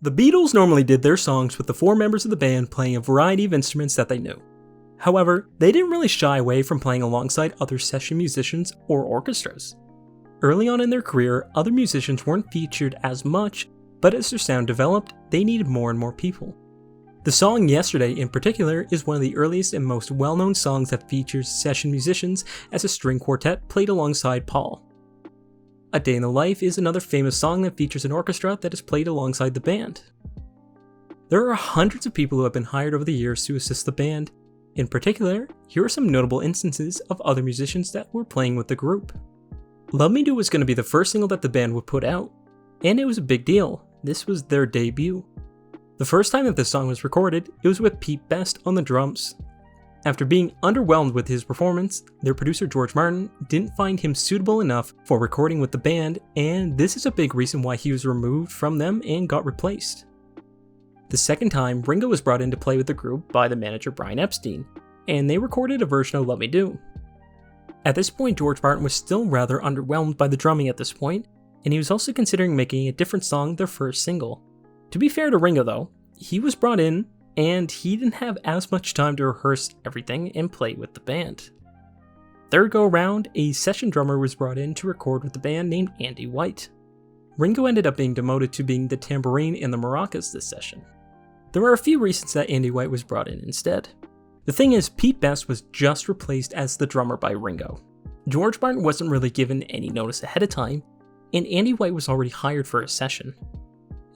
The Beatles normally did their songs with the four members of the band playing a variety of instruments that they knew. However, they didn't really shy away from playing alongside other session musicians or orchestras. Early on in their career, other musicians weren't featured as much, but as their sound developed, they needed more and more people. The song Yesterday in particular is one of the earliest and most well-known songs that features session musicians as a string quartet played alongside Paul. A Day in the Life is another famous song that features an orchestra that is played alongside the band. There are hundreds of people who have been hired over the years to assist the band. In particular, here are some notable instances of other musicians that were playing with the group. Love Me Do was going to be the first single that the band would put out, and it was a big deal. This was their debut. The first time that this song was recorded, it was with Pete Best on the drums. After being underwhelmed with his performance, their producer George Martin didn't find him suitable enough for recording with the band, and this is a big reason why he was removed from them and got replaced. The second time, Ringo was brought in to play with the group by the manager Brian Epstein, and they recorded a version of Let Me Do. At this point, George Martin was still rather underwhelmed by the drumming at this point, and he was also considering making a different song their first single. To be fair to Ringo though, he was brought in, and he didn't have as much time to rehearse everything and play with the band. Third go around, a session drummer was brought in to record with the band named Andy White. Ringo ended up being demoted to being the tambourine and the maracas this session. There are a few reasons that Andy White was brought in instead. The thing is, Pete Best was just replaced as the drummer by Ringo. George Martin wasn't really given any notice ahead of time, and Andy White was already hired for a session.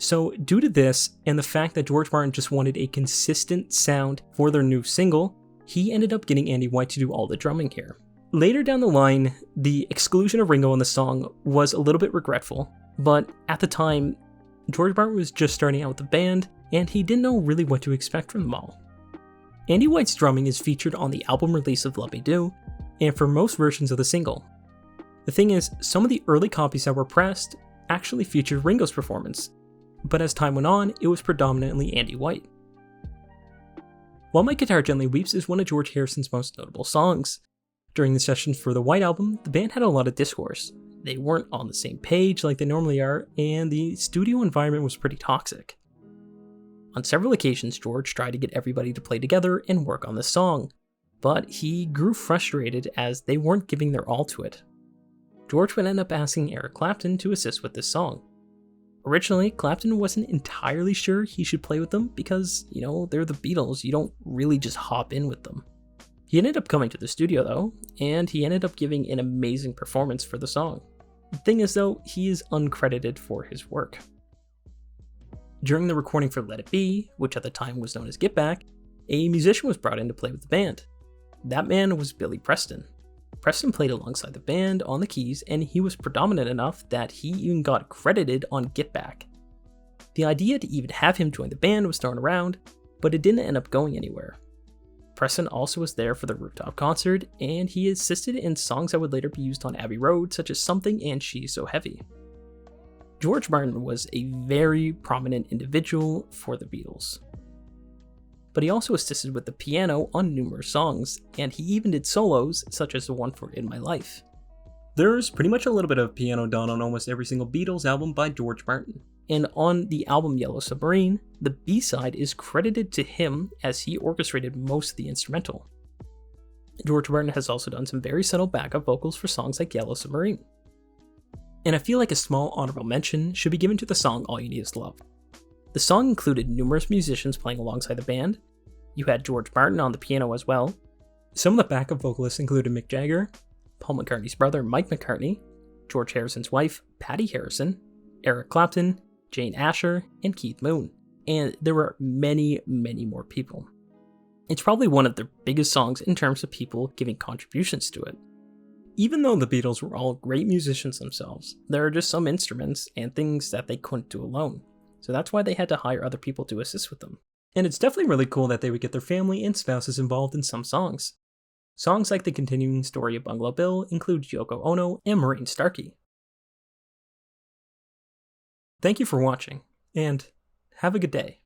So due to this, and the fact that George Martin just wanted a consistent sound for their new single, he ended up getting Andy White to do all the drumming here. Later down the line, the exclusion of Ringo on the song was a little bit regretful, but at the time, George Martin was just starting out with the band, and he didn't know really what to expect from them all. Andy White's drumming is featured on the album release of Let Me Do, and for most versions of the single. The thing is, some of the early copies that were pressed actually featured Ringo's performance, but as time went on, it was predominantly Andy White. While My Guitar Gently Weeps is one of George Harrison's most notable songs. During the sessions for the White Album, the band had a lot of discourse. They weren't on the same page like they normally are, and the studio environment was pretty toxic. On several occasions, George tried to get everybody to play together and work on the song, but he grew frustrated as they weren't giving their all to it. George would end up asking Eric Clapton to assist with this song. Originally, Clapton wasn't entirely sure he should play with them because, they're the Beatles, you don't really just hop in with them. He ended up coming to the studio though, and he ended up giving an amazing performance for the song. The thing is though, he is uncredited for his work. During the recording for Let It Be, which at the time was known as Get Back, a musician was brought in to play with the band. That man was Billy Preston. Preston played alongside the band on the keys, and he was predominant enough that he even got credited on Get Back. The idea to even have him join the band was thrown around, but it didn't end up going anywhere. Preston also was there for the rooftop concert, and he assisted in songs that would later be used on Abbey Road, such as Something and She's So Heavy. George Martin was a very prominent individual for the Beatles, but he also assisted with the piano on numerous songs, and he even did solos, such as the one for In My Life. There's pretty much a little bit of piano done on almost every single Beatles album by George Martin, and on the album Yellow Submarine, the B-side is credited to him as he orchestrated most of the instrumental. George Martin has also done some very subtle backup vocals for songs like Yellow Submarine. And I feel like a small honorable mention should be given to the song All You Need Is Love. The song included numerous musicians playing alongside the band. You had George Martin on the piano as well. Some of the backup vocalists included Mick Jagger, Paul McCartney's brother Mike McCartney, George Harrison's wife Patty Harrison, Eric Clapton, Jane Asher, and Keith Moon. And there were many, many more people. It's probably one of their biggest songs in terms of people giving contributions to it. Even though the Beatles were all great musicians themselves, there are just some instruments and things that they couldn't do alone. So that's why they had to hire other people to assist with them. And it's definitely really cool that they would get their family and spouses involved in some songs. Songs like the continuing story of Bungalow Bill include Yoko Ono and Maureen Starkey. Thank you for watching, and have a good day.